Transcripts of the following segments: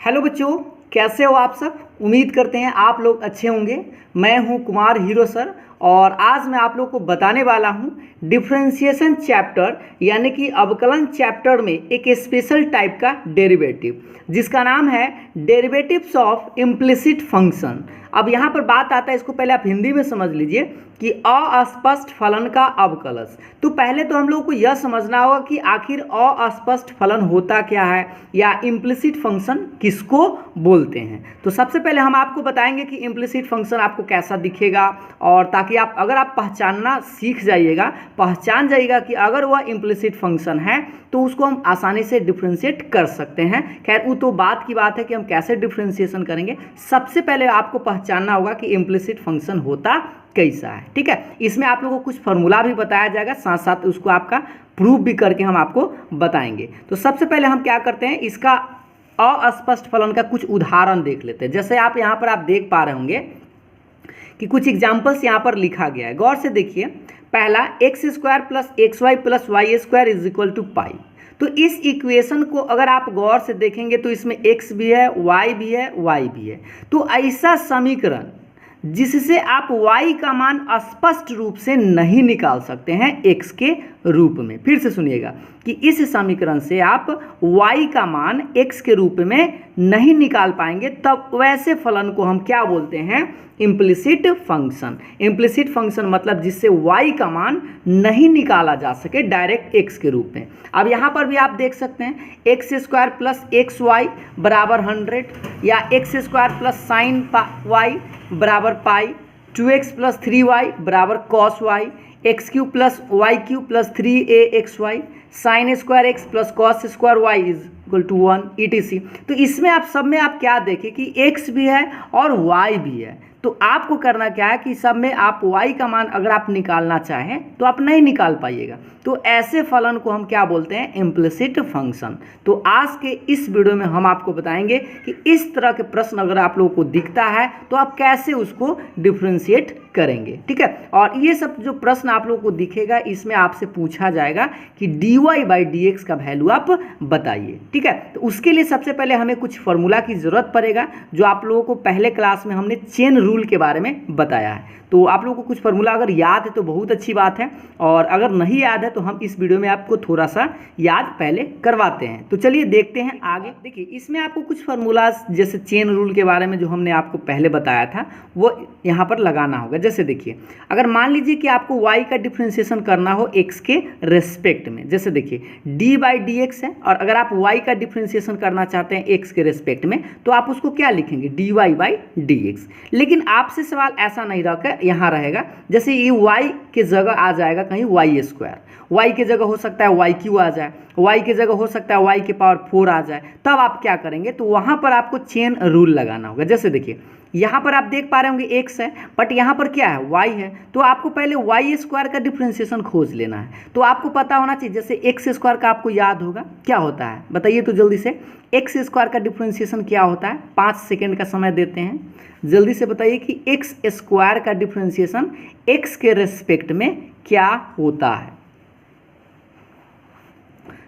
Hello बच्चों, कैसे हो आप सब। उम्मीद करते हैं आप लोग अच्छे होंगे। मैं हूं कुमार हीरो सर और आज मैं आप लोग को बताने वाला हूं डिफरेंशिएशन चैप्टर यानी कि अवकलन चैप्टर में एक स्पेशल टाइप का डेरिवेटिव जिसका नाम है डेरिवेटिव्स ऑफ इम्प्लिसिट फंक्शन। अब यहाँ पर बात आता है, इसको पहले आप हिंदी में समझ लीजिए कि अस्पष्ट फलन का अवकलज। तो पहले तो हम लोग को यह समझना होगा कि आखिर अस्पष्ट फलन होता क्या है या इम्प्लिसिट फंक्शन किसको बोलते हैं। तो सबसे पहले हम आपको बताएंगे कि इम्प्लिसिट फंक्शन आपको कैसा दिखेगा, और ताकि अगर आप पहचानना सीख जाइएगा, पहचान जाइएगा कि अगर वह इम्प्लिसिट फंक्शन है तो उसको हम आसानी से डिफ्रेंशिएट कर सकते हैं। खैर वो तो बात की बात है कि हम कैसे डिफ्रेंशिएशन करेंगे। सबसे पहले आपको पहचानना होगा कि इम्प्लिसिट फंक्शन होता कैसा है। ठीक है, इसमें आप लोगों को कुछ फॉर्मूला भी बताया जाएगा, साथ साथ उसको आपका प्रूफ भी करके हम आपको बताएंगे। तो सबसे पहले हम क्या करते हैं, इसका अस्पष्ट फलन का कुछ उदाहरण देख लेते हैं। जैसे आप यहाँ पर आप देख पा रहे होंगे कि कुछ एग्जाम्पल्स यहाँ पर लिखा गया है, गौर से देखिए। पहला x² plus XY plus y² is equal to pi. तो इस इक्वेशन को अगर आप गौर से देखेंगे तो इसमें x भी है, y भी है, y भी है। तो ऐसा समीकरण जिससे आप y का मान स्पष्ट रूप से नहीं निकाल सकते हैं x के रूप में। फिर से सुनिएगा कि इस समीकरण से आप y का मान x के रूप में नहीं निकाल पाएंगे, तब वैसे फलन को हम क्या बोलते हैं, इम्प्लिसिट फंक्शन। इम्प्लिसिट फंक्शन मतलब जिससे y का मान नहीं निकाला जा सके डायरेक्ट x के रूप में। अब यहाँ पर भी आप देख सकते हैं x² प्लस XY बराबर 100 या x² प्लस साइन y बराबर पाई, 2x प्लस 3y बराबर cos y, x³ plus y³ plus 3axy, sine square x plus cos square y is equal to 1 etc। तो इसमें आप सब में आप क्या देखें कि x भी है और y भी है। तो आपको करना क्या है कि सब में आप y का मान अगर आप निकालना चाहें तो आप नहीं निकाल पाइएगा। तो ऐसे फलन को हम क्या बोलते हैं, इम्प्लिसिट फंक्शन। तो आज के इस वीडियो में हम आपको बताएंगे कि इस तरह के प्रश्न अगर आप लोगों को दिखता है तो आप कैसे उसको डिफ्रेंशिएट करेंगे। ठीक है, और ये सब जो प्रश्न आप लोगों को दिखेगा इसमें आपसे पूछा जाएगा कि dy/dx का वैल्यू आप बताइए। ठीक है, तो उसके लिए सबसे पहले हमें कुछ फॉर्मूला की ज़रूरत पड़ेगा, जो आप लोगों को पहले क्लास में हमने चेन रूल के बारे में बताया है। तो आप लोगों को कुछ फॉर्मूला अगर याद है तो बहुत अच्छी बात है, और अगर नहीं याद है तो हम इस वीडियो में आपको थोड़ा सा याद पहले करवाते हैं। तो चलिए देखते हैं आगे। देखिए इसमें आपको कुछ फार्मूलाज जैसे चेन रूल के बारे में जो हमने आपको पहले बताया था वो यहाँ पर लगाना होगा। जैसे देखिए, अगर मान लीजिए कि आपको y का डिफ्रेंशिएशन करना हो x के रेस्पेक्ट में, जैसे देखिए d/dx है, और अगर आप y का डिफ्रेंशिएशन करना चाहते हैं x के रेस्पेक्ट में तो आप उसको क्या लिखेंगे, dy/dx। लेकिन आपसे सवाल ऐसा नहीं रहकर यहाँ रहेगा, जैसे ये y के जगह आ जाएगा कहीं y², y के जगह हो सकता है y³ आ जाए, y के जगह हो सकता है y के पावर 4 आ जाए। तब आप क्या करेंगे, तो वहाँ पर आपको चेन रूल लगाना होगा। जैसे देखिए यहाँ पर आप देख पा रहे होंगे x है, बट यहाँ पर क्या है, y है। तो आपको पहले y² का डिफ्रेंशिएशन खोज लेना है। तो आपको पता होना चाहिए, जैसे x² का आपको याद होगा क्या होता है, बताइए तो जल्दी से। x² का डिफ्रेंशिएशन क्या होता है, 5 सेकेंड का समय देते हैं, जल्दी से बताइए कि x² का डिफ्रेंशिएशन x के रेस्पेक्ट में क्या होता है।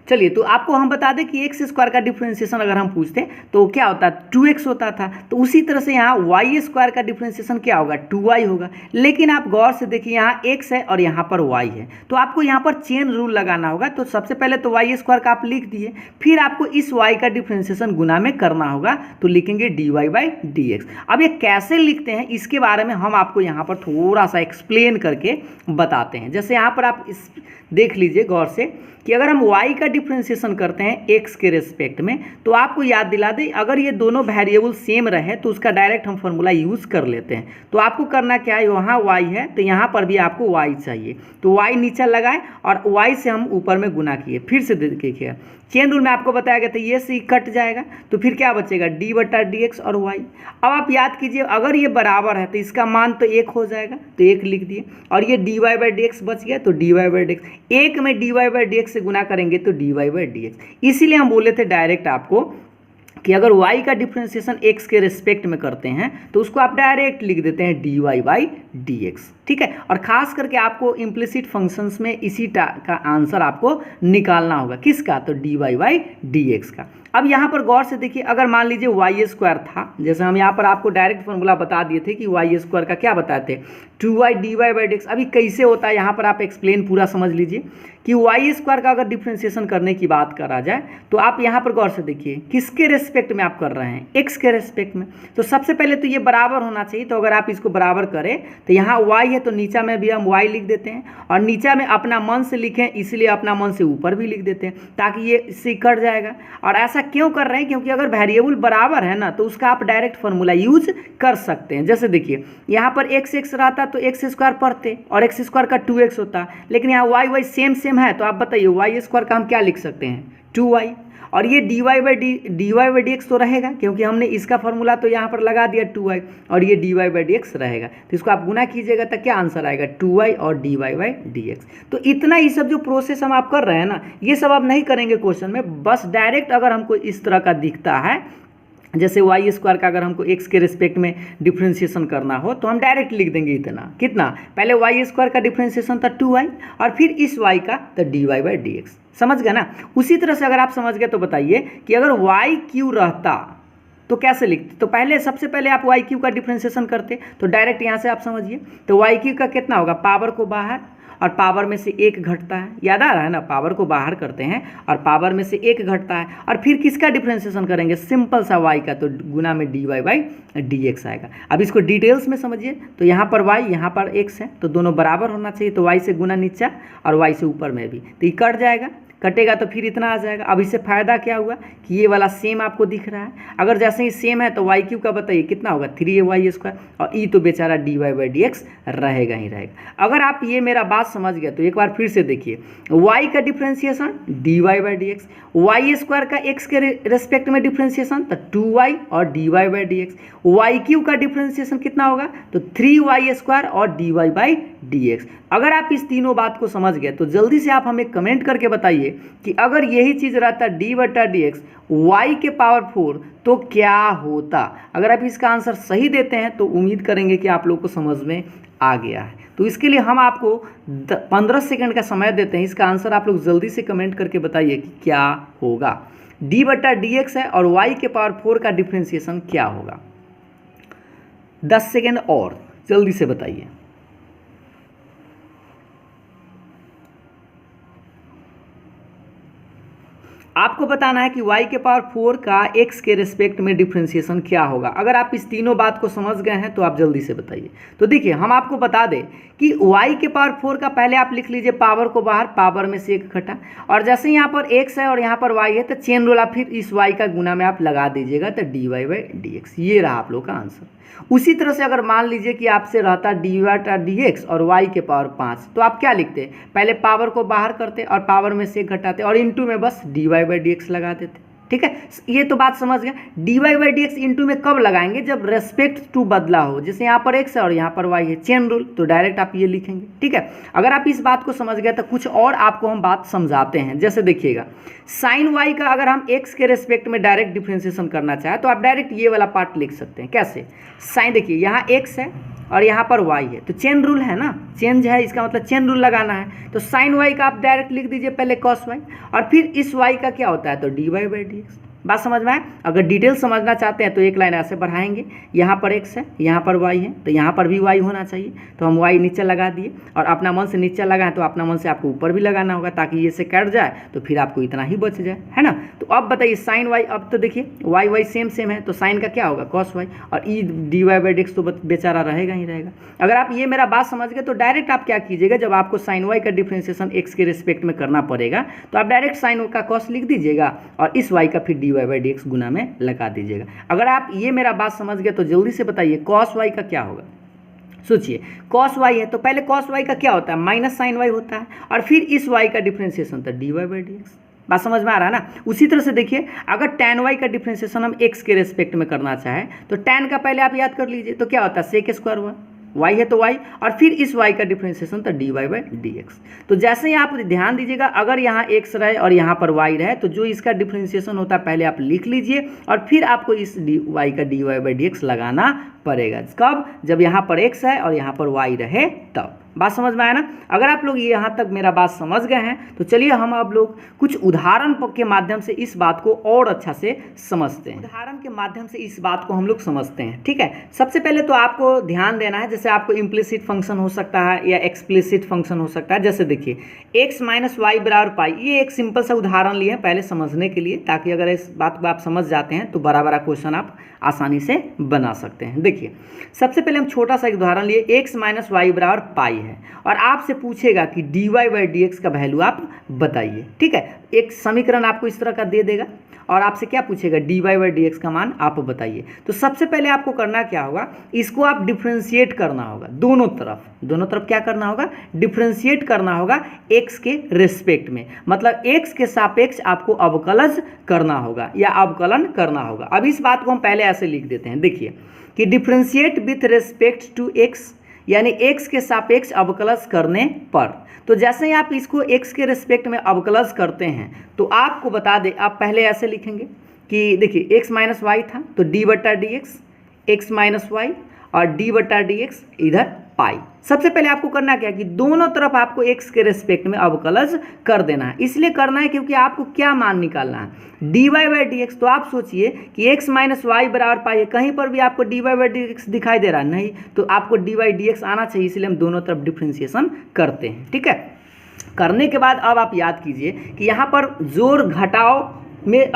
चलिए तो आपको हम बता दें कि x² का डिफ्रेंशिएशन अगर हम पूछते हैं तो क्या होता है, 2x होता था। तो उसी तरह से यहाँ y² का डिफ्रेंशिएशन क्या होगा, 2y होगा। लेकिन आप गौर से देखिए यहाँ x है और यहाँ पर y है, तो आपको यहाँ पर चेन रूल लगाना होगा। तो सबसे पहले तो y² का आप लिख दिए, फिर आपको इस y का डिफ्रेंशिएशन गुना में करना होगा, तो लिखेंगे dy/dx। अब ये कैसे लिखते हैं इसके बारे में हम आपको यहाँ पर थोड़ा सा एक्सप्लेन करके बताते हैं। जैसे यहाँ पर आप इस देख लीजिए गौर से कि अगर हम y का डिफ्रेंशिएशन करते हैं x के रेस्पेक्ट में, तो आपको याद दिला दें अगर ये दोनों वेरिएबल सेम रहे तो उसका डायरेक्ट हम फॉर्मूला यूज़ कर लेते हैं। तो आपको करना क्या है, वहाँ y है तो यहाँ पर भी आपको y चाहिए, तो y नीचे लगाए और y से हम ऊपर में गुना किए। फिर से देखिए चेन रूल में आपको बताया गया था, ये से कट जाएगा तो फिर क्या बचेगा, d/dx और y। अब आप याद कीजिए अगर ये बराबर है तो इसका मान तो 1 हो जाएगा, तो 1 लिख दिए, और ये dy/dx बच गया तो dy/dx। 1 में dy/dx से गुना करेंगे तो dy/dx। इसीलिए हम बोले थे डायरेक्ट आपको कि अगर y का डिफ्रेंशिएशन x के रेस्पेक्ट में करते हैं तो उसको आप डायरेक्ट लिख देते हैं dy/dx। ठीक ठीक है। और खास करके आपको इम्प्लिसिट फंक्शंस में इसी का आंसर आपको निकालना होगा, किसका, तो dy बाई dx का। अब यहाँ पर गौर से देखिए, अगर मान लीजिए वाई स्क्वायर था, जैसे हम यहाँ पर आपको डायरेक्ट फॉर्मूला बता दिए थे कि वाई स्क्वायर का क्या बताए थे, 2y dy बाई dx। अभी कैसे होता है यहाँ पर आप एक्सप्लेन पूरा समझ लीजिए कि वाई स्क्वायर का अगर डिफ्रेंशिएशन करने की बात करा जाए तो आप यहाँ पर गौर से देखिए किसके रेस्पेक्ट में आप कर रहे हैं, एक्स के रेस्पेक्ट में। तो सबसे पहले तो ये बराबर होना चाहिए, तो अगर आप इसको बराबर करें तो यहाँ y है तो नीचा में भी हम y लिख देते हैं, और नीचा में अपना मन से लिखें इसलिए अपना मन से ऊपर भी लिख देते हैं ताकि ये इससे कट जाएगा। और ऐसा क्यों कर रहे हैं, क्योंकि अगर वेरिएबल बराबर है ना तो उसका आप डायरेक्ट फार्मूला यूज कर सकते हैं। जैसे देखिए यहाँ पर एक्स एक्स रहता तो एक्स स्क्वायर पढ़ते और एक्स स्क्वायर का 2x होता, लेकिन यहाँ y सेम है, तो आप बताइए वाई स्क्वायर का हम क्या लिख सकते हैं, 2y। और ये dy बाई dx तो रहेगा, क्योंकि हमने इसका फॉर्मूला तो यहाँ पर लगा दिया 2y, और ये dy बाई dx रहेगा, तो इसको आप गुना कीजिएगा तो क्या आंसर आएगा, 2y और dy बाई dx। तो इतना ही सब जो प्रोसेस हम आप कर रहे हैं ना, ये सब आप नहीं करेंगे क्वेश्चन में, बस डायरेक्ट अगर हमको इस तरह का दिखता है, जैसे वाई स्क्वायर का अगर हमको एक्स के रिस्पेक्ट में डिफ्रेंशिएशन करना हो तो हम डायरेक्ट लिख देंगे इतना, कितना, पहले वाई स्क्वायर का डिफ्रेंशिएशन था 2y और फिर इस y का तो dy बाई dx। समझ गए ना। उसी तरह से अगर आप समझ गए तो बताइए कि अगर वाई क्यू रहता तो कैसे लिखते, तो पहले सबसे पहले आप वाई क्यू का डिफ्रेंशिएशन करते, तो डायरेक्ट यहाँ से आप समझिए, तो वाई क्यू का कितना होगा, पावर को बाहर और पावर में से एक घटता है, याद आ रहा है ना, पावर को बाहर करते हैं और पावर में से एक घटता है, और फिर किसका डिफ्रेंशिएशन करेंगे, सिंपल सा y का, तो गुना में dy बाई dx आएगा। अब इसको डिटेल्स में समझिए, तो यहाँ पर y यहाँ पर x है, तो दोनों बराबर होना चाहिए, तो y से गुना नीचा और y से ऊपर में भी, तो ये कट जाएगा, कटेगा तो फिर इतना आ जाएगा। अब इससे फ़ायदा क्या हुआ कि ये वाला सेम आपको दिख रहा है, अगर जैसे ही सेम है तो वाई क्यू का बताइए कितना होगा, 3y स्क्वायर, और ई तो बेचारा dy बाई dx रहेगा ही रहेगा। अगर आप ये मेरा बात समझ गए तो एक बार फिर से देखिए, y का differentiation dy by dx, y square का x के रेस्पेक्ट में डिफ्रेंशिएशन तो 2y और dy by dx, y cube का डिफ्रेंशिएशन कितना होगा, तो 3y स्क्वायर और dy बाई dx। अगर आप इस तीनों बात को समझ गए तो जल्दी से आप हमें कमेंट करके बताइए कि अगर यही चीज़ रहता d बटा dx y के पावर 4 तो क्या होता। अगर आप इसका आंसर सही देते हैं तो उम्मीद करेंगे कि आप लोग को समझ में आ गया है। तो इसके लिए हम आपको 15 सेकंड का समय देते हैं, इसका आंसर आप लोग जल्दी से कमेंट करके बताइए कि क्या होगा। d बटा dx है और y के पावर 4 का डिफ्रेंशिएशन क्या होगा। 10 सेकंड और जल्दी से बताइए। आपको बताना है कि y के पावर 4 का x के रिस्पेक्ट में डिफ्रेंशिएशन क्या होगा। अगर आप इस तीनों बात को समझ गए हैं तो आप जल्दी से बताइए। तो देखिए हम आपको बता दें कि y के पावर 4 का पहले आप लिख लीजिए पावर को बाहर, पावर में से एक घटा, और जैसे यहाँ पर x है और यहाँ पर y है तो चेन रूल आप फिर इस y का गुना में आप लगा दीजिएगा तो dy बाई dx, ये रहा आप लोग का आंसर। उसी तरह से अगर मान लीजिए कि आपसे रहता dy बटा dx और y के पावर 5, तो आप क्या लिखते, पहले पावर को बाहर करते और पावर में से एक घटाते और इंटू में बस dy बाई dx लगा देते। ठीक है, ये तो बात समझ गया। dy बाई dx इंटू में कब लगाएंगे, जब रेस्पेक्ट टू बदला हो, जैसे यहाँ पर x है और यहाँ पर y है, चेन रूल, तो डायरेक्ट आप ये लिखेंगे। ठीक है, अगर आप इस बात को समझ गए तो कुछ और आपको हम बात समझाते हैं। जैसे देखिएगा साइन y का अगर हम x के रेस्पेक्ट में डायरेक्ट डिफ्रेंशिएशन करना चाहें तो आप डायरेक्ट ये वाला पार्ट लिख सकते हैं। कैसे, साइन देखिए यहाँ x है और यहाँ पर y है, तो चेन रूल है ना, चेंज है इसका मतलब चेन रूल लगाना है, तो साइन y का आप डायरेक्ट लिख दीजिए पहले cos y, और फिर इस y का क्या होता है तो dy बाई dx। बात समझ में आए। अगर डिटेल समझना चाहते हैं तो एक लाइन ऐसे बढ़ाएंगे, यहाँ पर x है यहाँ पर y है, तो यहाँ पर भी y होना चाहिए, तो हम y नीचे लगा दिए और अपना मन से नीचे लगाएं तो अपना मन से आपको ऊपर भी लगाना होगा ताकि ये से कट जाए तो फिर आपको इतना ही बच जाए, है ना। तो अब बताइए साइन y, अब तो देखिए y सेम है तो साइन का क्या होगा cos y, और ई dy बाई dx तो बेचारा रहेगा ही रहेगा। अगर आप ये मेरा बात समझ गए तो डायरेक्ट आप क्या कीजिएगा, जब आपको साइन y का डिफ्रेंशिएशन x के रिस्पेक्ट में करना पड़ेगा तो आप डायरेक्ट साइन का cos लिख दीजिएगा और इस y का फिर dy बाई dx गुना में लगा दीजिएगा। अगर आप ये मेरा बात समझ गए तो जल्दी से बताइए cos y का क्या होगा। सोचिए cos y है तो पहले cos y का क्या होता है, माइनस साइन y होता है, और फिर इस y का डिफ्रेंशिएशन था dy बाई dx। बात समझ में आ रहा है ना। उसी तरह से देखिए अगर tan y का डिफ्रेंशिएशन हम x के रेस्पेक्ट में करना चाहें तो tan का पहले आप याद कर लीजिए, तो क्या होता है सेक स्क्वायर हुआ, y है तो y, और फिर इस y का डिफ्रेंशिएशन था dy बाई dx। तो जैसे ही आप ध्यान दीजिएगा अगर यहाँ x रहे और यहाँ पर y रहे तो जो इसका डिफ्रेंशिएशन होता है पहले आप लिख लीजिए और फिर आपको इस y का dy बाई dx लगाना पड़ेगा। कब? जब यहाँ पर x है और यहाँ पर y रहे तब। बात समझ में आया ना? अगर आप लोग यहाँ तक मेरा बात समझ गए हैं तो चलिए हम आप लोग कुछ उदाहरण के माध्यम से इस बात को और अच्छा से समझते हैं। उदाहरण के माध्यम से इस बात को हम लोग समझते हैं, ठीक है। सबसे पहले तो आपको ध्यान देना है, जैसे आपको इम्प्लिसिट फंक्शन हो सकता है या एक्सप्लिसिट फंक्शन हो सकता है। जैसे देखिए x माइनस वाई बराबर पाई, ये एक सिंपल सा उदाहरण लिए पहले समझने के लिए, ताकि अगर इस बात को आप समझ जाते हैं तो बड़ा बड़ा क्वेश्चन आप आसानी से बना सकते हैं। देखिए सबसे पहले हम छोटा सा एक उदाहरण लिए, x माइनस वाई बराबर पाई है और आपसे पूछेगा कि dy बाई डी एक्स का वैल्यू आप बताइए, ठीक है। एक समीकरण आपको इस तरह का दे देगा और आपसे क्या पूछेगा, dy बाई डी एक्स का मान आप बताइए। तो सबसे पहले आपको करना क्या होगा, इसको आप डिफ्रेंशिएट करना होगा दोनों तरफ क्या करना होगा, डिफ्रेंशिएट करना होगा x के रिस्पेक्ट में, मतलब x के सापेक्ष आपको अवकलज करना होगा या अवकलन करना होगा। अब इस बात को हम पहले ऐसे लिख देते हैं, देखिए कि differentiate with respect to x, यानी x के सापेक्ष अवकलज करने पर। तो जैसे ही आप इसको x के रिस्पेक्ट में अवकलज करते हैं तो आपको बता दें, आप पहले ऐसे लिखेंगे कि देखिए x माइनस वाई था तो d बटा d x, x minus y और d बटा डी एक्स इधर पाई। सबसे पहले आपको करना क्या है कि दोनों तरफ आपको x के रिस्पेक्ट में अवकलज कर देना है। इसलिए करना है क्योंकि आपको क्या मान निकालना है, dy बाई डी एक्स। तो आप सोचिए कि x माइनस वाई बराबर पाई है, कहीं पर भी आपको dy बाई डी एक्स दिखाई दे रहा है नहीं, तो आपको dy बाई डी एक्स आना चाहिए, इसलिए हम दोनों तरफ डिफ्रेंशिएशन करते हैं, ठीक है। करने के बाद अब आप याद कीजिए कि यहाँ पर जोड़ घटाव में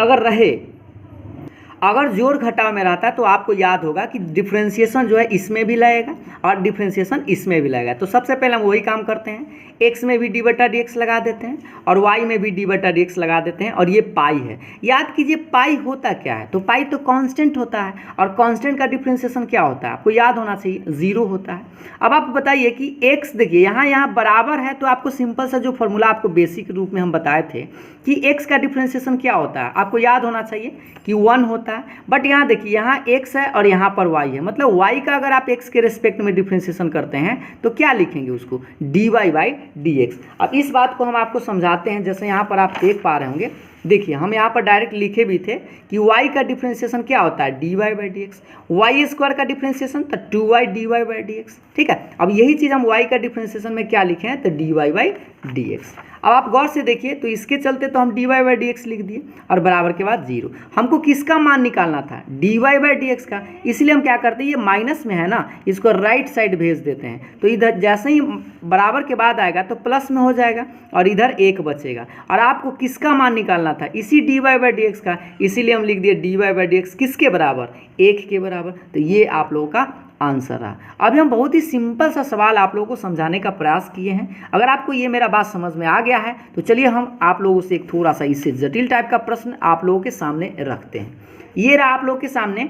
अगर जोड़ घटाव में रहता है तो आपको याद होगा कि डिफ्रेंशिएशन जो है इसमें भी लगेगा और डिफ्रेंशिएशन इसमें भी लगेगा। तो सबसे पहले हम वही काम करते हैं, x में भी d बटा डी एक्स लगा देते हैं और y में भी d बटा डी एक्स लगा देते हैं और ये पाई है। याद कीजिए पाई होता क्या है, तो पाई तो कांस्टेंट होता है और कांस्टेंट का डिफ्रेंशिएशन क्या होता है, आपको याद होना चाहिए, 0 होता है। अब आप बताइए कि x देखिए यहाँ बराबर है, तो आपको सिंपल सा जो फॉर्मूला आपको बेसिक रूप में हम बताए थे कि x का डिफ्रेंशिएशन क्या होता है, आपको याद होना चाहिए कि 1 होता है। बट यहाँ देखिए यहाँ x है और यहाँ पर y है, मतलब y का अगर आप x के रिस्पेक्ट में डिफ्रेंशिएशन करते हैं तो क्या लिखेंगे उसको, dy बाई डी एक्स। अब इस बात को हम आपको समझाते हैं, जैसे यहाँ पर आप देख पा रहे होंगे, देखिए हम यहाँ पर डायरेक्ट लिखे भी थे कि y का डिफ्रेंशिएशन क्या होता है, dy by d x, y square का डिफ्रेंशिएशन तो 2y dy by d x, ठीक है। अब यही चीज़ हम y का डिफ्रेंशिएशन में क्या लिखे हैं, तो dy बाई डी एक्स। अब आप गौर से देखिए, तो इसके चलते तो हम dy बाई डी एक्स लिख दिए और बराबर के बाद 0। हमको किसका मान निकालना था, dy बाई डी एक्स का, इसलिए हम क्या करते हैं, ये माइनस में है ना, इसको राइट साइड भेज देते हैं। तो इधर जैसे ही बराबर के बाद आएगा तो प्लस में हो जाएगा और इधर 1 बचेगा। और आपको किसका मान निकालना था, इसी dy बाई डी एक्स का, इसीलिए हम लिख दिए dy बाई डी एक्स किसके बराबर, 1 के बराबर। तो ये आप लोगों का आंसर रहा। अभी हम बहुत ही सिंपल सा सवाल आप लोगों को समझाने का प्रयास किए हैं। अगर आपको ये मेरा बात समझ में आ गया है तो चलिए हम आप लोगों से एक थोड़ा सा इससे जटिल टाइप का प्रश्न आप लोगों के सामने रखते हैं। ये रहा आप लोगों के सामने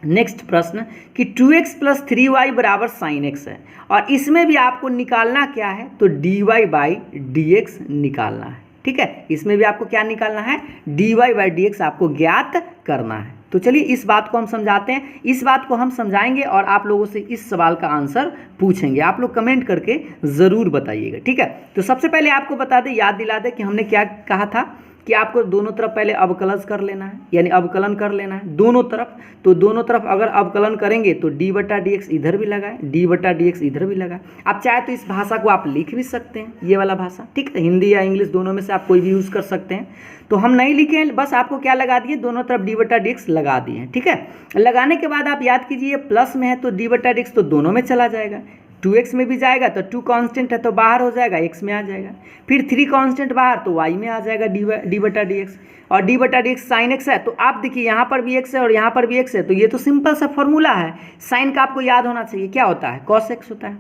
नेक्स्ट प्रश्न कि 2x प्लस 3y बराबर साइन x है और इसमें भी आपको निकालना क्या है, तो dy बाई डी एक्स निकालना है, ठीक है। इसमें भी आपको क्या निकालना है, dy बाई डी एक्स आपको ज्ञात करना है। तो चलिए इस बात को हम समझाते हैं, इस बात को हम समझाएंगे और आप लोगों से इस सवाल का आंसर पूछेंगे। आप लोग कमेंट करके ज़रूर बताइएगा, ठीक है। तो सबसे पहले आपको बता दें, याद दिला दें कि हमने क्या कहा था कि आपको दोनों तरफ पहले अवकलज कर लेना है, यानी अवकलन कर लेना है दोनों तरफ। तो दोनों तरफ अगर अवकलन करेंगे तो डी बटा डी एक्स इधर भी लगाए, डी बटा डी एक्स इधर भी लगाए। आप चाहे तो इस भाषा को आप लिख भी सकते हैं, ये वाला भाषा, ठीक है, हिंदी या इंग्लिश दोनों में से आप कोई भी यूज़ कर सकते हैं। तो हम नहीं लिखे, बस आपको क्या लगा दिए, दोनों तरफ डी बटा डी एक्स लगा दिए, ठीक है। लगाने के बाद आप याद कीजिए प्लस में है तो डी बटा डी एक्स तो दोनों में चला जाएगा, 2x में भी जाएगा तो 2 कांस्टेंट है तो बाहर हो जाएगा, x में आ जाएगा, फिर 3 कांस्टेंट बाहर तो y में आ जाएगा डी बटा डी एक्स। और डी बटा डी एक्स साइन x है, तो आप देखिए यहाँ पर भी x है और यहाँ पर भी x है, तो ये तो सिंपल सा फॉर्मूला है। साइन का आपको याद होना चाहिए, क्या होता है, कॉस x होता है,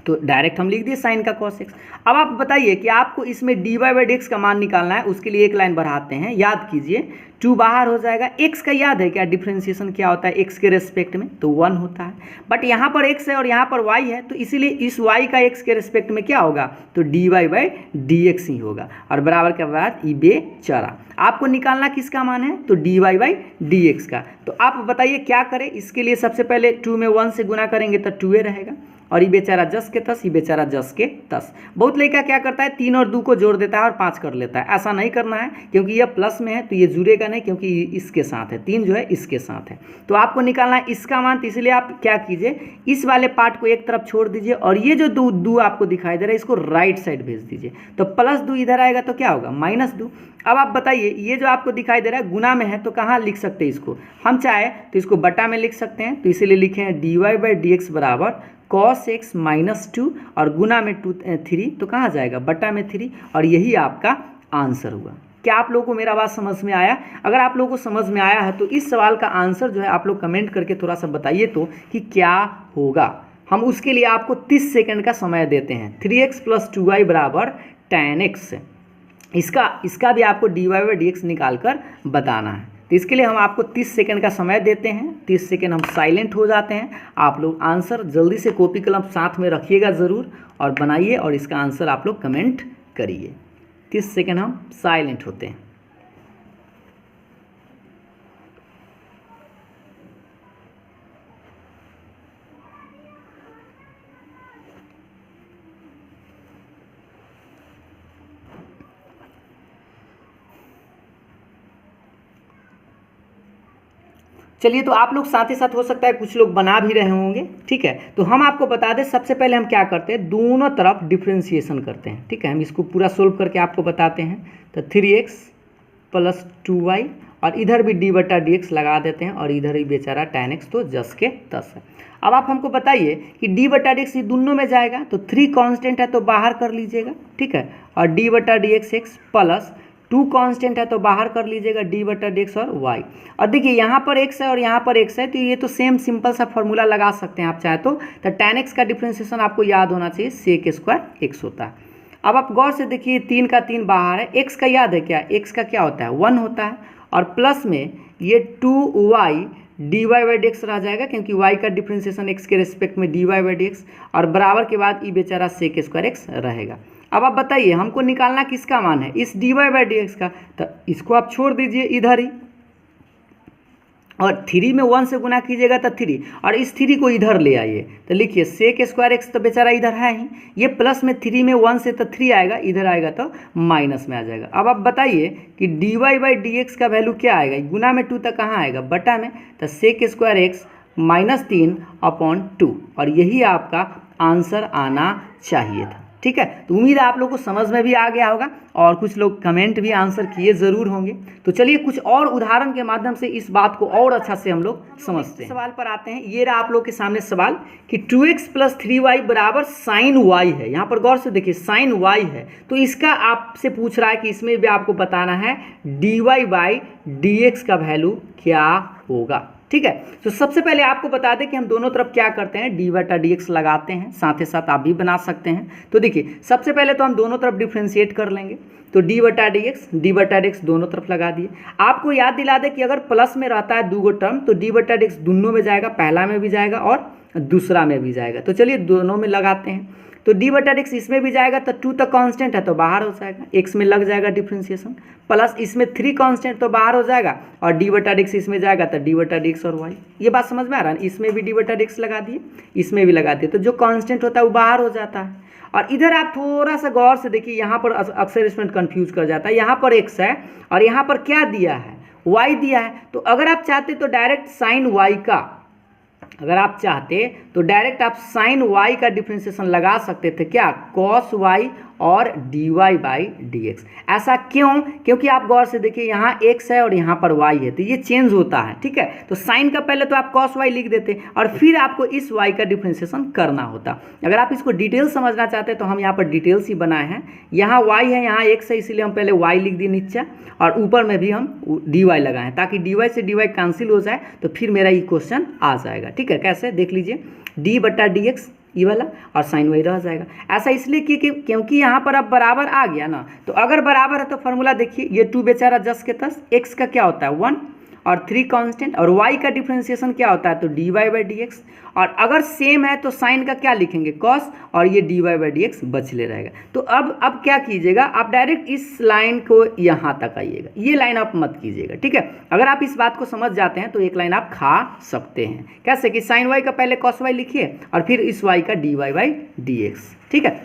तो डायरेक्ट हम लिख दिए साइन का कॉस x। अब आप बताइए कि आपको इसमें dy बाई डी एक्स का मान निकालना है, उसके लिए एक लाइन बढ़ाते हैं। याद कीजिए 2 बाहर हो जाएगा, x का याद है क्या, डिफ्रेंशिएशन क्या होता है x के रेस्पेक्ट में, तो 1 होता है। बट यहाँ पर x है और यहाँ पर y है, तो इसीलिए इस y का x के रेस्पेक्ट में क्या होगा, तो dy बाई डी एक्स ही होगा और बराबर के बाद ई बेचारा। आपको निकालना किसका मान है, तो dy बाई डी एक्स का। तो आप बताइए क्या करें, इसके लिए सबसे पहले 2 में 1 से गुना करेंगे तो 2a रहेगा और ये बेचारा 10 के 10, ये बेचारा 10 के 10। बहुत लड़का क्या करता है, 3 और 2 को जोड़ देता है और 5 कर लेता है। ऐसा नहीं करना है क्योंकि यह प्लस में है तो ये जुड़ेगा नहीं, क्योंकि इसके साथ है, 3 जो है इसके साथ है। तो आपको निकालना है इसका मान, तो इसलिए आप क्या कीजिए, इस वाले पार्ट को एक तरफ छोड़ दीजिए और ये जो 2 आपको दिखाई दे रहा है इसको राइट साइड भेज दीजिए। तो +2 इधर आएगा तो क्या होगा, -2। अब आप बताइए, ये जो आपको दिखाई दे रहा है गुना में है, तो कहाँ लिख सकते हैं इसको, हम चाहे तो इसको बटा में लिख सकते हैं। तो इसीलिए लिखे हैं dy/dx बराबर cos x -2 और गुना में 3, तो कहाँ जाएगा, बटा में 3, और यही आपका आंसर हुआ। क्या आप लोगों को मेरा बात समझ में आया? अगर आप लोगों को समझ में आया है तो इस सवाल का आंसर जो है आप लोग कमेंट करके थोड़ा सा बताइए तो कि क्या होगा। हम उसके लिए आपको 30 सेकंड का समय देते हैं। 3x + 2y बराबर tan x, इसका भी आपको dy/dx निकाल कर बताना है। तो इसके लिए हम आपको 30 सेकंड का समय देते हैं। 30 सेकंड हम साइलेंट हो जाते हैं। आप लोग आंसर जल्दी से कॉपी कलम साथ में रखिएगा ज़रूर और बनाइए, और इसका आंसर आप लोग कमेंट करिए। 30 सेकंड हम साइलेंट होते हैं। चलिए, तो आप लोग साथ ही साथ हो सकता है कुछ लोग बना भी रहे होंगे, ठीक है। तो हम आपको बता दें, सबसे पहले हम क्या करते हैं, दोनों तरफ डिफ्रेंशिएशन करते हैं, ठीक है। हम इसको पूरा सोल्व करके आपको बताते हैं। तो 3x + 2y और इधर भी d/dx लगा देते हैं और इधर ही बेचारा tan x, तो 10 के 10 है। अब आप हमको बताइए कि d/dx ये दोनों में जाएगा, तो 3 कांस्टेंट है तो बाहर कर लीजिएगा, ठीक है, और d/dx x प्लस 2 कांस्टेंट है तो बाहर कर लीजिएगा d/dx और y। और देखिए यहाँ पर x है और यहाँ पर x है, तो ये तो सेम सिंपल सा फॉर्मूला लगा सकते हैं आप चाहे तो tan x का डिफ्रेंशिएशन आपको याद होना चाहिए, sec² x होता है। अब आप गौर से देखिए 3 का 3 बाहर है, x का याद है क्या, x का क्या होता है, 1 होता है, और प्लस में ये 2y dy/dx रह जाएगा, क्योंकि y का डिफ्रेंशिएशन x के रिस्पेक्ट में dy/dx, और बराबर के बाद ये बेचारा sec² x रहेगा। अब आप बताइए हमको निकालना किसका मान है, इस dy/dx का, तो इसको आप छोड़ दीजिए इधर ही, और 3 में 1 से गुना कीजिएगा तो 3, और इस 3 को इधर ले आइए, तो लिखिए sec² x, तो बेचारा इधर है ही, ये प्लस में 3 में 1 से तो 3 आएगा, इधर आएगा तो माइनस में आ जाएगा। अब आप बताइए कि dy/dx का वैल्यू क्या आएगा, गुना में 2 तक कहाँ आएगा, बटा में, तो sec² x -3/2, और यही आपका आंसर आना चाहिए था, ठीक है। तो उम्मीद है आप लोग को समझ में भी आ गया होगा, और कुछ लोग कमेंट भी आंसर किए ज़रूर होंगे। तो चलिए कुछ और उदाहरण के माध्यम से इस बात को और अच्छा से हम लोग समझते हैं। सवाल पर आते हैं। ये रहा आप लोग के सामने सवाल कि 2x + 3y बराबर sin y है। यहाँ पर गौर से देखिए sin y है, तो इसका आपसे पूछ रहा है कि इसमें भी आपको बताना है dy/dx का वैल्यू क्या होगा, ठीक है। तो सबसे पहले आपको बता दें कि हम दोनों तरफ क्या करते हैं, d/dx लगाते हैं, साथ ही साथ आप भी बना सकते हैं। तो देखिए सबसे पहले तो हम दोनों तरफ डिफ्रेंशिएट कर लेंगे, तो d/dx दोनों तरफ लगा दिए। आपको याद दिला दें कि अगर प्लस में रहता है 2 टर्म, तो d/dx दोनों में जाएगा, पहला में भी जाएगा और दूसरा में भी जाएगा। तो चलिए दोनों में लगाते हैं। तो d/dx इसमें भी जाएगा, तो 2 तक कांस्टेंट है तो बाहर हो जाएगा, x में लग जाएगा डिफ्रेंशिएशन, प्लस इसमें 3 कांस्टेंट तो बाहर हो जाएगा, और d/dx इसमें जाएगा तो d/dx और y। ये बात समझ में आ रहा है, इसमें भी d/dx लगा दिए, इसमें भी लगा दिए, तो जो कांस्टेंट होता है वो बाहर हो जाता है। और इधर आप थोड़ा सा गौर से देखिए, यहाँ पर अक्सर स्टूडेंट कंफ्यूज कर जाता है, यहाँ पर x है और यहाँ पर क्या दिया है, y दिया है। तो अगर आप चाहते तो डायरेक्ट sin y का, अगर आप चाहते तो डायरेक्ट आप sin y का डिफ्रेंशिएशन लगा सकते थे, क्या, cos y और dy/dx। ऐसा क्यों, क्योंकि आप गौर से देखिए यहाँ x है और यहाँ पर y है, तो ये चेंज होता है, ठीक है। तो sin का पहले तो आप cos y लिख देते और फिर आपको इस y का डिफ्रेंशिएशन करना होता। अगर आप इसको डिटेल समझना चाहते हैं तो हम यहाँ पर डिटेल्स ही बनाए हैं। यहाँ y है, यहाँ x है, इसीलिए हम पहले y लिख दिए नीचे, और ऊपर में भी हम dy लगाए हैं, ताकि dy से dy कैंसिल हो जाए, तो फिर मेरा ये क्वेश्चन आ जाएगा, ठीक है। कैसे देख लीजिए, d/dx ये वाला और sin y रह जाएगा। ऐसा इसलिए क्योंकि यहाँ पर अब बराबर आ गया ना, तो अगर बराबर है तो फॉर्मूला देखिए, ये 2 बेचारा 10 के 10, x का क्या होता है 1 और 3 कांस्टेंट, और y का डिफ्रेंशिएशन क्या होता है, तो dy/dx, और अगर सेम है तो साइन का क्या लिखेंगे, cos, और ये dy/dx बच ले रहेगा। तो अब क्या कीजिएगा, आप डायरेक्ट इस लाइन को यहाँ तक आइएगा, ये लाइन आप मत कीजिएगा, ठीक है। अगर आप इस बात को समझ जाते हैं तो एक लाइन आप खा सकते हैं। कैसे कि sin y का पहले cos y लिखिए और फिर इस y का dy/dx, ठीक है।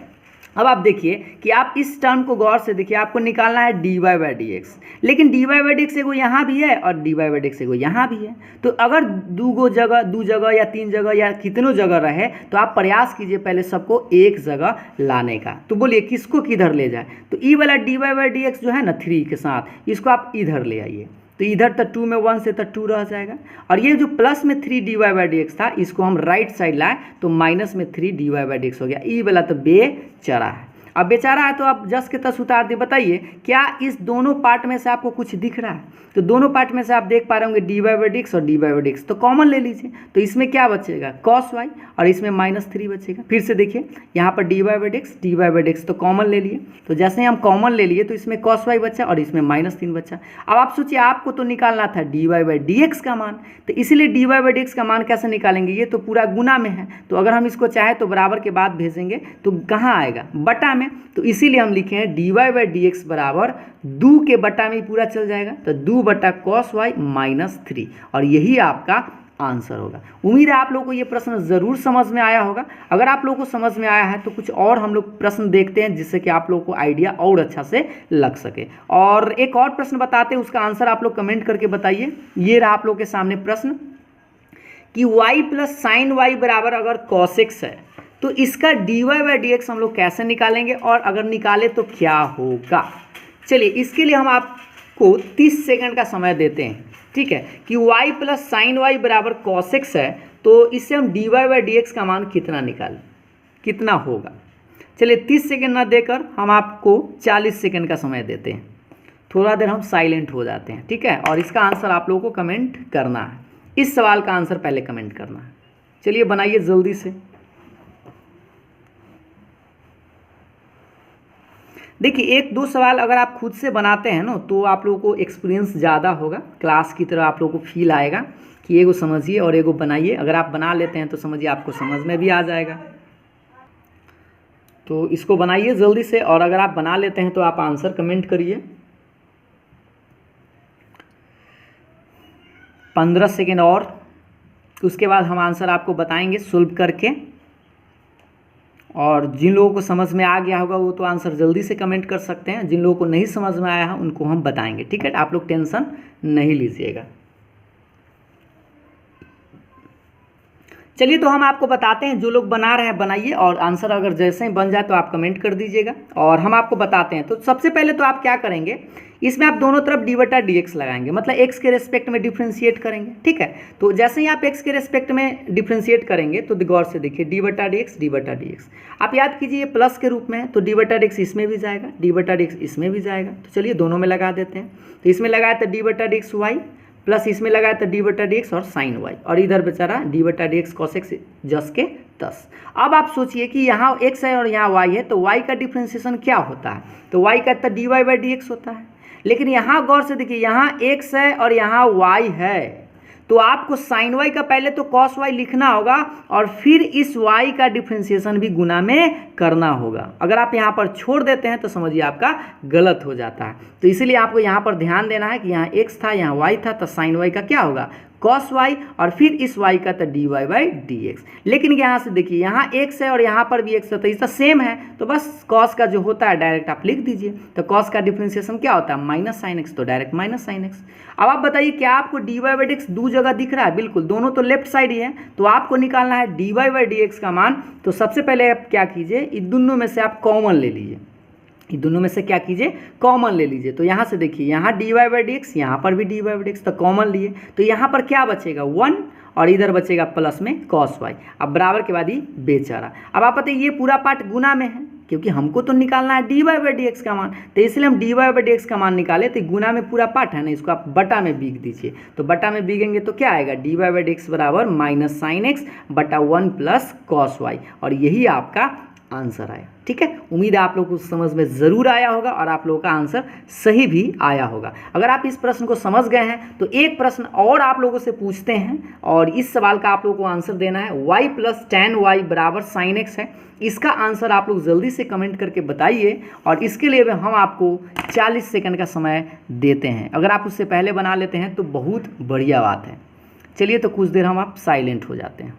अब आप देखिए कि आप इस टर्म को गौर से देखिए, आपको निकालना है dy बाई डी एक्स, लेकिन dy बाई डी एक्स एगो यहाँ भी है और dy बाई डी एक्स एगो यहाँ भी है। तो अगर दो जगह या 3 जगह या कितनों जगह रहे तो आप प्रयास कीजिए पहले सबको एक जगह लाने का। तो बोलिए किसको किधर ले जाए, तो ई वाला dy बाई डी एक्स जो है ना 3 के साथ, इसको आप इधर ले आइए, तो इधर तो 2 में 1 से तो 2 रह जाएगा, और ये जो प्लस में 3 dy बाई डी एक्स था इसको हम राइट साइड लाए तो माइनस में 3 dy बाई डी एक्स हो गया। ई वाला तो बेचारा है, अब बेचारा है तो आप जस के तस उतार दिए। बताइए क्या इस दोनों पार्ट में से आपको कुछ दिख रहा है, तो दोनों पार्ट में से आप देख पा रहे होंगे dy बाई डी एक्स और dy बाई डी एक्स, तो कॉमन ले लीजिए, तो इसमें क्या बचेगा cos y और इसमें -3 बचेगा। फिर से देखिए यहाँ पर dy बाई डी एक्स तो कॉमन ले लिए, तो जैसे ही हम कॉमन ले लिए तो इसमें cos y बचा और इसमें -3 बचा। अब आप सोचिए आपको तो निकालना था dy बाई डी एक्स का मान, तो इसीलिए dy बाई डी एक्स का मान कैसे निकालेंगे, ये तो पूरा गुना में है, तो अगर हम इसको चाहे तो बराबर के बाद भेजेंगे तो कहाँ आएगा, बटा में, तो इसीलिए हम लिखे हैं dy बाई डी एक्स बराबर 2 के बटा में ही पूरा चल जाएगा, तो 2 बटा cos y -3, और यही आपका आंसर होगा। उम्मीद है आप लोगों को ये प्रश्न ज़रूर समझ में आया होगा। अगर आप लोगों को समझ में आया है तो कुछ और हम लोग प्रश्न देखते हैं जिससे कि आप लोगों को आइडिया और अच्छा से लग सके। और एक और प्रश्न बताते हैं, उसका आंसर आप लोग कमेंट करके बताइए। ये रहा आप लोग के सामने प्रश्न कि y प्लस साइन वाई बराबर अगर cos x है तो इसका dy बाई डी एक्स हम लोग कैसे निकालेंगे, और अगर निकाले तो क्या होगा। चलिए इसके लिए हम आपको 30 सेकंड का समय देते हैं, ठीक है, कि y प्लस साइन वाई बराबर cos x है, तो इससे हम dy बाई डी एक्स का मान कितना निकालें, कितना होगा। चलिए 30 सेकंड ना देकर हम आपको 40 सेकंड का समय देते हैं, थोड़ा देर हम साइलेंट हो जाते हैं, ठीक है, और इसका आंसर आप लोगों को कमेंट करना है। इस सवाल का आंसर पहले कमेंट करना है। चलिए बनाइए जल्दी से। देखिए 1-2 सवाल अगर आप खुद से बनाते हैं ना तो आप लोगों को एक्सपीरियंस ज़्यादा होगा, क्लास की तरह आप लोगों को फील आएगा कि एगो समझिए और एगो बनाइए। अगर आप बना लेते हैं तो समझिए आपको समझ में भी आ जाएगा, तो इसको बनाइए जल्दी से, और अगर आप बना लेते हैं तो आप आंसर कमेंट करिए। 15 सेकेंड और, उसके बाद हम आंसर आपको बताएंगे सोल्व करके, और जिन लोगों को समझ में आ गया होगा वो तो आंसर जल्दी से कमेंट कर सकते हैं, जिन लोगों को नहीं समझ में आया है उनको हम बताएंगे, ठीक है, आप लोग टेंशन नहीं लीजिएगा। चलिए तो हम आपको बताते हैं, जो लोग बना रहे हैं बनाइए, और आंसर अगर जैसे ही बन जाए तो आप कमेंट कर दीजिएगा, और हम आपको बताते हैं। तो सबसे पहले तो आप क्या करेंगे, इसमें आप दोनों तरफ डी बटा डी एक्स लगाएंगे, मतलब एक्स के रेस्पेक्ट में डिफ्रेंशिएट करेंगे, ठीक है। तो जैसे ही आप एक्स के रेस्पेक्ट में डिफ्रेंशिएट करेंगे तो गौर से देखिए डी बटा डी एक्स आप याद कीजिए प्लस के रूप में है, तो डी बटा डी एक्स इसमें भी जाएगा, डी बटा डी एक्स इसमें भी जाएगा, तो चलिए दोनों में लगा देते हैं। तो इसमें लगाया तो डी बटा डी एक्स वाई, प्लस इसमें लगाया तो डी बटा डी एक्स और साइन वाई, और इधर बेचारा डी बटा डी एक्स कॉस एक्स जस के 10। अब आप सोचिए कि यहाँ x है और यहाँ y है, तो y का डिफ्रेंशिएशन क्या होता है, तो y का तो d y by d x होता है, लेकिन यहाँ गौर से देखिए यहाँ x है और यहाँ y है, तो आपको साइन y का पहले तो कॉस y लिखना होगा और फिर इस y का डिफ्रेंशिएशन भी गुना में करना होगा। अगर आप यहाँ पर छोड़ देते हैं तो समझिए आपका गलत हो जाता है, तो इसीलिए आपको यहाँ पर ध्यान देना है कि यहाँ x था यहाँ y था, तो साइन y का क्या होगा cos y, और फिर इस y का तो d y by d x. लेकिन यहाँ से देखिए यहाँ x है और यहाँ पर भी x है, तो इसका सेम है, तो बस cos का जो होता है डायरेक्ट आप लिख दीजिए, तो cos का डिफ्रेंशिएशन क्या होता है माइनस साइन एक्स, तो डायरेक्ट माइनस साइन एक्स। अब आप बताइए क्या आपको d y by d x दो जगह दिख रहा है, बिल्कुल दोनों तो लेफ्ट साइड ही है, तो आपको निकालना है d y by d x का मान। तो सबसे पहले आप क्या कीजिए, इन दोनों में से आप कॉमन ले लीजिए, इन दोनों में से क्या कीजिए कॉमन ले लीजिए। तो यहाँ से देखिए यहाँ d y by d x, यहाँ पर भी d y by d x, तो कॉमन लिए, तो यहाँ पर क्या बचेगा 1 और इधर बचेगा प्लस में cos y, अब बराबर के बाद ही बेचारा। अब आप बताइए ये पूरा पार्ट गुना में है, क्योंकि हमको तो निकालना है d y by d x का मान, तो इसलिए हम d y by d x का मान निकाले, तो गुना में पूरा पार्ट है ना, इसको आप बटा में बीग दीजिए, तो बटा में बीगेंगे तो क्या आएगा d y by d x बराबर माइनस साइन एक्स बटा 1 प्लस कॉस वाई, और यही आपका आंसर आया। ठीक है, उम्मीद है आप लोगों को समझ में ज़रूर आया होगा और आप लोगों का आंसर सही भी आया होगा। अगर आप इस प्रश्न को समझ गए हैं तो एक प्रश्न और आप लोगों से पूछते हैं, और इस सवाल का आप लोगों को आंसर देना है y प्लस टेन वाई बराबर साइन एक्स है। इसका आंसर आप लोग जल्दी से कमेंट करके बताइए, और इसके लिए हम आपको 40 सेकंड का समय देते हैं। अगर आप उससे पहले बना लेते हैं तो बहुत बढ़िया बात है। चलिए तो कुछ देर हम आप साइलेंट हो जाते हैं।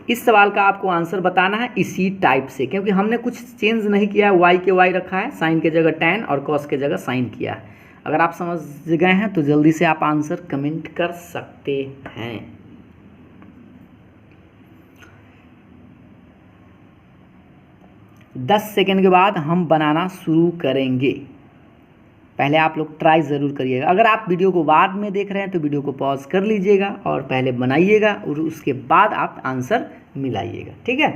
इस सवाल का आपको आंसर बताना है इसी टाइप से, क्योंकि हमने कुछ चेंज नहीं किया है, वाई के वाई रखा है, साइन के जगह टैन और कॉस के जगह साइन किया है। अगर आप समझ गए हैं तो जल्दी से आप आंसर कमेंट कर सकते हैं। दस सेकेंड के बाद हम बनाना शुरू करेंगे। पहले आप लोग ट्राई ज़रूर करिएगा। अगर आप वीडियो को बाद में देख रहे हैं तो वीडियो को पॉज कर लीजिएगा और पहले बनाइएगा और उसके बाद आप आंसर मिलाइएगा, ठीक है।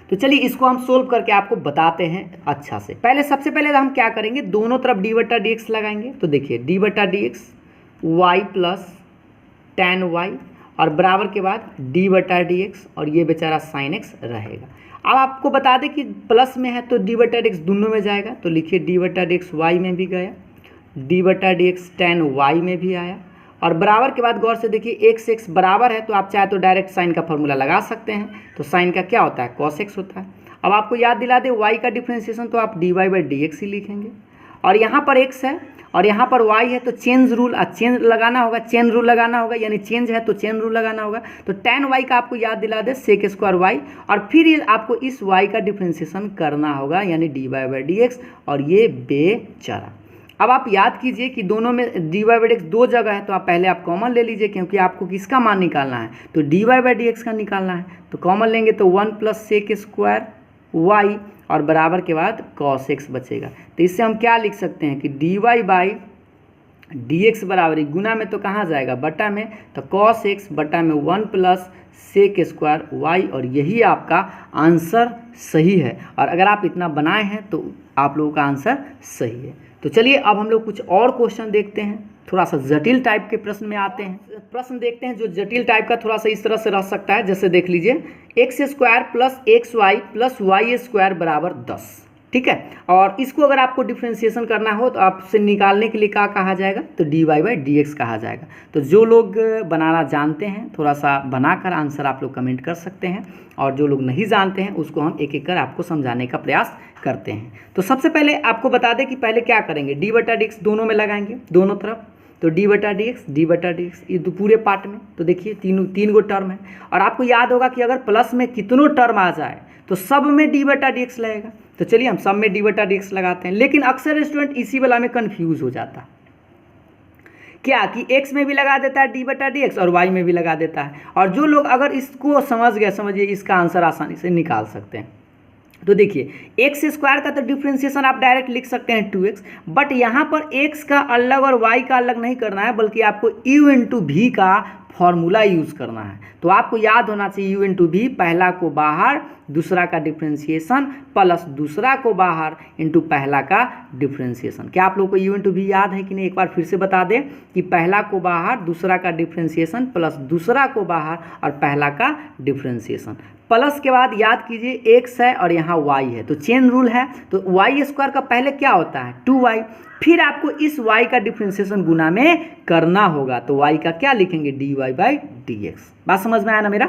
तो चलिए इसको हम सोल्व करके आपको बताते हैं अच्छा से। सबसे पहले हम क्या करेंगे, दोनों तरफ डी बटा डी एक्स लगाएंगे। तो देखिए डी बटा d x y plus tan y और बराबर के बाद डी बटा डी एक्स और ये बेचारा साइन एक्स रहेगा। अब आपको बता दें कि प्लस में है तो डी बटा डी एक्स दोनों में जाएगा, तो लिखिए डी बटा डी एक्स वाई में भी गया, डी बटा डी एक्स टैन वाई में भी आया और बराबर के बाद गौर से देखिए एक्स एक्स बराबर है तो आप चाहे तो डायरेक्ट साइन का फॉर्मूला लगा सकते हैं। तो साइन का क्या होता है, कॉस एक्स होता है। अब आपको याद दिला दे वाई का डिफ्रेंशिएशन तो आप d y by d x ही लिखेंगे और यहाँ पर एक्स है और यहाँ पर y है तो चेंज रूल चेंज लगाना होगा, चेन रूल लगाना होगा, यानी चेंज है तो चेन रूल लगाना होगा। तो tan y का आपको याद दिला दे सेक स्क्वायर y और फिर ये आपको इस y का डिफ्रेंशिएशन करना होगा यानी d y by d x और ये बेचारा। अब आप याद कीजिए कि दोनों में d y by d x दो जगह है तो आप पहले आप कॉमन ले लीजिए क्योंकि आपको किसका मान निकालना है, तो d y by d x का निकालना है। तो कॉमन लेंगे तो 1 प्लस सेक स्क्वायर y और बराबर के बाद cos x बचेगा। तो इससे हम क्या लिख सकते हैं कि d y by d x बराबर गुना में तो कहाँ जाएगा, बटा में, तो cos x बटा में 1 प्लस सेक स्क्वायर y और यही आपका आंसर सही है। और अगर आप इतना बनाए हैं तो आप लोगों का आंसर सही है। तो चलिए अब हम लोग कुछ और क्वेश्चन देखते हैं, थोड़ा सा जटिल टाइप के प्रश्न में आते हैं। प्रश्न देखते हैं जो जटिल टाइप का थोड़ा सा इस तरह से रह सकता है, जैसे देख लीजिए x square plus x y plus y square बराबर 10, ठीक है। और इसको अगर आपको डिफ्रेंशिएशन करना हो तो आपसे निकालने के लिए क्या कहा जाएगा, तो d y by d x कहा जाएगा। तो जो लोग बनाना जानते हैं थोड़ा सा बनाकर आंसर आप लोग कमेंट कर सकते हैं और जो लोग नहीं जानते हैं उसको हम एक एक कर आपको समझाने का प्रयास करते हैं। तो सबसे पहले आपको बता दें कि पहले क्या करेंगे, डी बटा डी एक्स दोनों में लगाएंगे, दोनों तरफ। तो डी बटा डी एक्स ये पूरे पार्ट में, तो देखिए तीन गो टर्म है और आपको याद होगा कि अगर प्लस में कितनों टर्म आ जाए तो सब में डी बटा डी एक्स लगेगा। तो चलिए हम सब में डी बटा डी एक्स लगाते हैं, लेकिन अक्सर स्टूडेंट इसी वाला में कंफ्यूज हो जाता है क्या कि x में भी लगा देता है डी बटा डी एक्स और y में भी लगा देता है। और जो लोग अगर इसको समझ गए, समझिए इसका आंसर आसानी से निकाल सकते हैं। तो देखिए एक्स स्क्वायर का तो डिफ्रेंशिएशन आप डायरेक्ट लिख सकते हैं 2x, बट यहाँ पर x का अलग और y का अलग नहीं करना है, बल्कि आपको u इंटू भी का फॉर्मूला यूज़ करना है। तो आपको याद होना चाहिए u इंटू भी, पहला को बाहर दूसरा का डिफ्रेंशिएशन प्लस दूसरा को बाहर इंटू पहला का डिफ्रेंशिएशन। क्या आप लोगों को u इंटू भी याद है कि नहीं, एक बार फिर से बता दें कि पहला को बाहर दूसरा का डिफ्रेंशिएशन प्लस दूसरा को बाहर और पहला का डिफ्रेंशिएशन। प्लस के बाद याद कीजिए x है और यहाँ y है तो चेन रूल है, तो y स्क्वायर का पहले क्या होता है 2y, फिर आपको इस y का डिफ्रेंशिएशन गुना में करना होगा। तो y का क्या लिखेंगे, d y by d x. बात समझ में आया ना मेरा।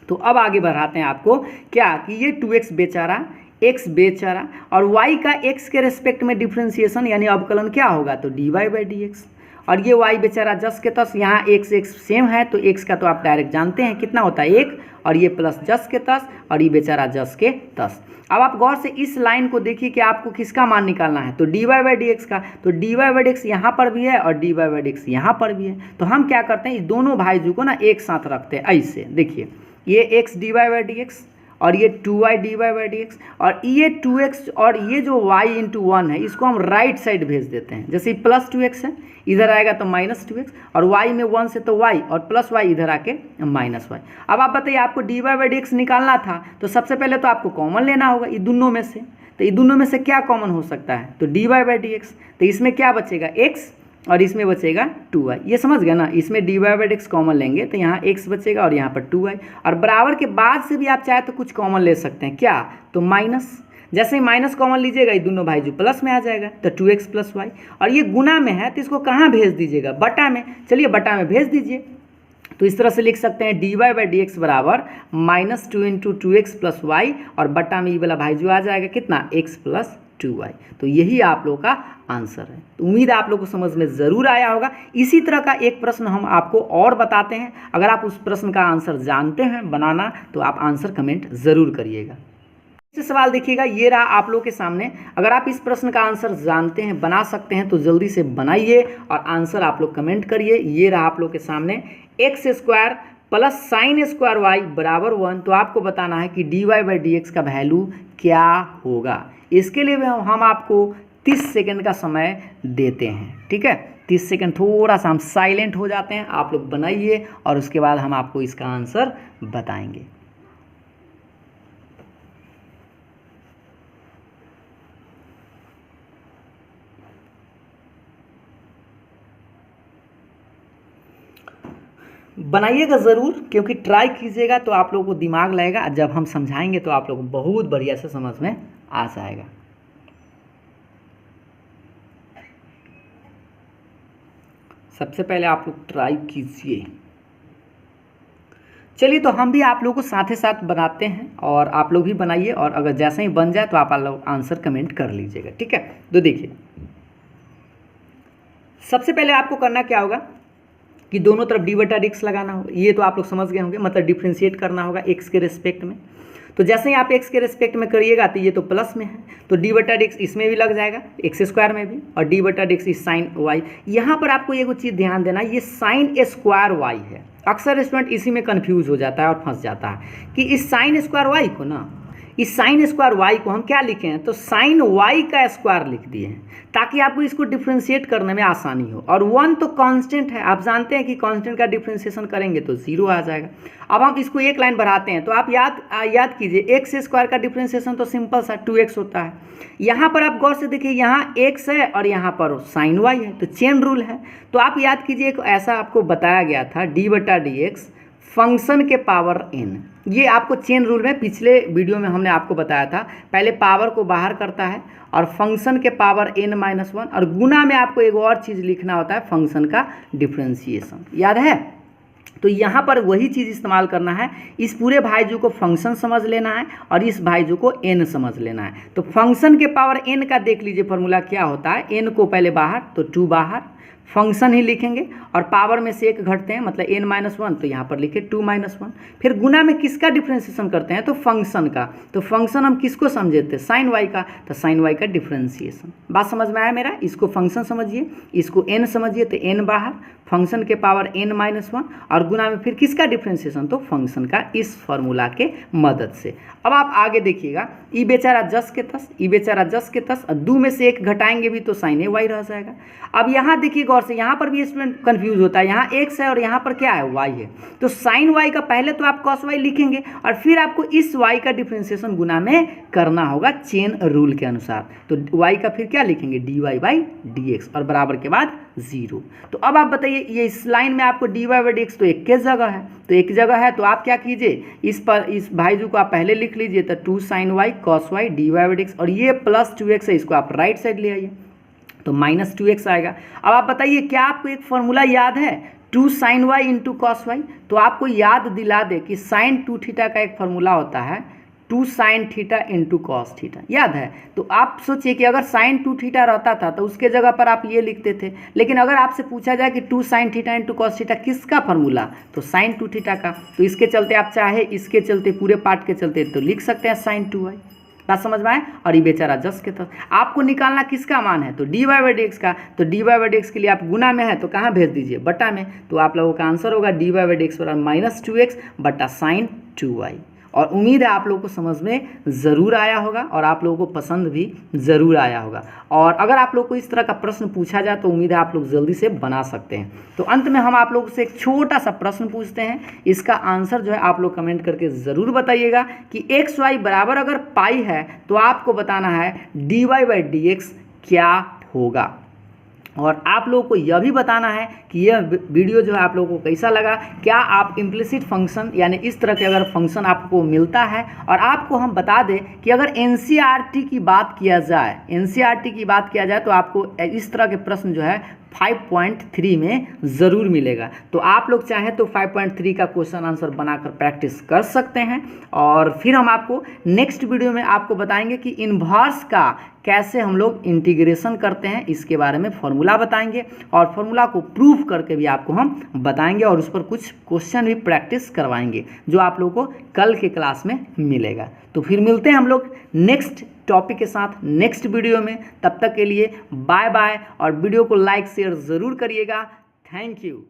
तो अब आगे बढ़ाते हैं आपको क्या कि ये 2x बेचारा x बेचारा और y का x के रेस्पेक्ट में डिफ्रेंशिएशन यानी अवकलन क्या होगा, तो d y by d x. और ये y बेचारा जस के तस, यहाँ x सेम है तो x का तो आप डायरेक्ट जानते हैं कितना होता है 1 और ये प्लस जस के तस और ये बेचारा जस के तस। अब आप गौर से इस लाइन को देखिए कि आपको किसका मान निकालना है, तो d y by d x का। तो d y by d x यहाँ पर भी है और d y by d x यहाँ पर भी है। तो हम क्या करते हैं, इस दोनों भाईजू को ना एक साथ रखते हैं ऐसे। देखिए ये x d y by d x और ये 2y d y by d x और ये 2x और ये जो y इंटू 1 है इसको हम राइट साइड भेज देते हैं। जैसे प्लस 2x है इधर आएगा तो माइनस 2x और y में 1 से तो y और प्लस y इधर आके माइनस y। अब आप बताइए आपको d y by d x निकालना था तो सबसे पहले तो आपको कॉमन लेना होगा ये दोनों में से। तो ये दोनों में से क्या कॉमन हो सकता है, तो d y by d x. तो इसमें क्या बचेगा x और इसमें बचेगा 2y, ये समझ गया ना। इसमें d y by d x common लेंगे तो यहाँ x बचेगा और यहाँ पर 2y और बराबर के बाद से भी आप चाहे तो कुछ कॉमन ले सकते हैं, क्या, तो माइनस। जैसे ही माइनस कॉमन लीजिएगा ये दोनों भाई जो प्लस में आ जाएगा तो 2x प्लस y और ये गुना में है तो इसको कहाँ भेज दीजिएगा, बटा में। चलिए बटा में भेज दीजिए। तो इस तरह से लिख सकते हैं d y by d x बराबर -2 इंटू 2x प्लस वाई और बटा में ये वाला भाई जो आ जाएगा कितना x प्लस 2y। तो यही आप लोगों का आंसर है। तो उम्मीद है आप लोगों को समझ में ज़रूर आया होगा। इसी तरह का एक प्रश्न हम आपको और बताते हैं। अगर आप उस प्रश्न का आंसर जानते हैं बनाना तो आप आंसर कमेंट ज़रूर करिएगा। सवाल देखिएगा, ये रहा आप लोग के सामने। अगर आप इस प्रश्न का आंसर जानते हैं, बना सकते हैं तो जल्दी से बनाइए और आंसर आप लोग कमेंट करिए। ये रहा आप लोग के सामने, x² plus sine square y बराबर 1। तो आपको बताना है कि dy/dx का वैल्यू क्या होगा। इसके लिए हम आपको 30 सेकेंड का समय देते हैं, ठीक है। 30 सेकेंड थोड़ा सा हम साइलेंट हो जाते हैं, आप लोग बनाइए और उसके बाद हम आपको इसका आंसर बताएंगे। बनाइएगा ज़रूर, क्योंकि ट्राई कीजिएगा तो आप लोगों को दिमाग लगेगा। जब हम समझाएंगे तो आप लोगों को बहुत बढ़िया से समझ में आ जाएगा। सबसे पहले आप लोग ट्राई कीजिए। चलिए, तो हम भी आप लोगों को साथ ही साथ बनाते हैं और आप लोग भी बनाइए, और अगर जैसे ही बन जाए तो आप लोग आंसर कमेंट कर लीजिएगा, ठीक है। तो देखिए, सबसे पहले आपको करना क्या होगा कि दोनों तरफ d/dx लगाना होगा। ये तो आप लोग समझ गए होंगे, मतलब डिफ्रेंशिएट करना होगा x के रिस्पेक्ट में। तो जैसे ही आप x के रिस्पेक्ट में करिएगा तो ये तो प्लस में है, तो d/dx इसमें भी लग जाएगा, x² में भी, और d/dx इस साइन y। यहाँ पर आपको एक चीज़ ध्यान देना, ये साइन स्क्वायर y है। अक्सर स्टूडेंट इसी में कन्फ्यूज़ हो जाता है और फंस जाता है कि इस साइन स्क्वायर y को ना, इस साइन स्क्वायर y को हम क्या लिखे हैं, तो साइन y का स्क्वायर लिख दिए हैं ताकि आपको इसको डिफ्रेंशिएट करने में आसानी हो। और 1 तो कांस्टेंट है, आप जानते हैं कि कांस्टेंट का डिफ्रेंशिएशन करेंगे तो 0 आ जाएगा। अब हम इसको एक लाइन बढ़ाते हैं तो आप याद कीजिए, x² का डिफ्रेंशिएशन तो सिंपल सा 2x होता है। यहाँ पर आप गौर से देखिए, यहाँ x है और यहाँ पर साइन y है, तो चेन रूल है। तो आप याद कीजिए, ऐसा आपको बताया गया था, d/dx फंक्शन के पावर n। ये आपको चेन रूल में पिछले वीडियो में हमने आपको बताया था, पहले पावर को बाहर करता है और फंक्शन के पावर n-1, और गुना में आपको एक और चीज़ लिखना होता है, फंक्शन का डिफ्रेंशिएशन, याद है। तो यहाँ पर वही चीज़ इस्तेमाल करना है। इस पूरे भाईजू को फंक्शन समझ लेना है और इस भाईजू को n समझ लेना है। तो फंक्शन के पावर n का देख लीजिए फॉर्मूला क्या होता है, n को पहले बाहर तो 2 बाहर, फंक्शन ही लिखेंगे और पावर में से एक घटते हैं, मतलब n-1, तो यहाँ पर लिखे 2-1। फिर गुना में किसका डिफ्रेंशिएशन करते हैं, तो फंक्शन का। तो फंक्शन हम किसको समझे थे, साइन y का, तो साइन y का डिफ्रेंशिएशन। बात समझ में आया मेरा। इसको फंक्शन समझिए, इसको n समझिए, तो n बाहर, फंक्शन के पावर n-1, और गुना में फिर किसका डिफ्रेंशिएशन, तो फंक्शन का, इस फार्मूला के मदद से। अब आप आगे देखिएगा, ई बेचारा जस के तस, ई बेचारा जस के तस, दो में से एक घटाएंगे भी तो साइन y रह जाएगा। अब यहाँ देखिए गौर से, यहाँ पर भी स्टूडेंट कंफ्यूज होता है, यहाँ x है और यहाँ पर क्या है, y है। तो साइन y का पहले तो आप cos y लिखेंगे और फिर आपको इस y का डिफ्रेंशिएशन गुना में करना होगा चेन रूल के अनुसार। तो y का फिर क्या लिखेंगे, dy/dx, और बराबर के बाद 0। तो अब आप बताइए, ये इस लाइन में आपको dy/dx तो एक के जगह है, तो एक जगह है, तो आप क्या कीजिए, इस भाईजू को आप पहले लिख लीजिए, तो 2 sin y cos y dy/dx, और ये प्लस 2x है, इसको आप राइट साइड ले आइए तो माइनस 2x आएगा। अब आप बताइए, क्या आपको एक फॉर्मूला याद है, 2 sin y into cos y. तो आपको याद दिला दे कि साइन 2 थीटा का एक फॉर्मूला होता है 2 sin theta into cos theta, याद है। तो आप सोचिए कि अगर साइन 2 थीटा रहता था तो उसके जगह पर आप ये लिखते थे, लेकिन अगर आपसे पूछा जाए कि 2 sin theta into cos theta किसका फॉर्मूला, तो साइन 2 थीटा का। तो इसके चलते आप चाहे इसके चलते पूरे पार्ट के चलते तो लिख सकते हैं साइन 2y। बात समझ में आए। और ये बेचारा जस के तहत आपको निकालना किसका मान है, तो dy/dx का। तो dy/dx के लिए आप गुना में है तो कहाँ भेज दीजिए, बटा में। तो आप लोगों का आंसर होगा dy/dx बराबर -2x बटा साइन 2y। और उम्मीद है आप लोगों को समझ में ज़रूर आया होगा और आप लोगों को पसंद भी ज़रूर आया होगा। और अगर आप लोग को इस तरह का प्रश्न पूछा जाए तो उम्मीद है आप लोग जल्दी से बना सकते हैं। तो अंत में हम आप लोगों से एक छोटा सा प्रश्न पूछते हैं, इसका आंसर जो है आप लोग कमेंट करके ज़रूर बताइएगा कि xy बराबर अगर पाई है तो आपको बताना है dy/dx क्या होगा। और आप लोगों को यह भी बताना है कि यह वीडियो जो है आप लोगों को कैसा लगा। क्या आप इम्प्लिसिट फंक्शन यानी इस तरह के अगर फंक्शन आपको मिलता है, और आपको हम बता दें कि अगर एनसीईआरटी की बात किया जाए तो आपको इस तरह के प्रश्न जो है 5.3 में ज़रूर मिलेगा। तो आप लोग चाहें तो 5.3 का क्वेश्चन आंसर बनाकर प्रैक्टिस कर सकते हैं। और फिर हम आपको नेक्स्ट वीडियो में आपको बताएंगे कि इन्वर्स का कैसे हम लोग इंटीग्रेशन करते हैं, इसके बारे में फॉर्मूला बताएंगे और फॉर्मूला को प्रूफ करके भी आपको हम बताएंगे और उस पर कुछ क्वेश्चन भी प्रैक्टिस करवाएंगे जो आप लोगों को कल के क्लास में मिलेगा। तो फिर मिलते हैं हम लोग नेक्स्ट टॉपिक के साथ नेक्स्ट वीडियो में। तब तक के लिए बाय बाय और वीडियो को लाइक शेयर ज़रूर करिएगा। Thank you.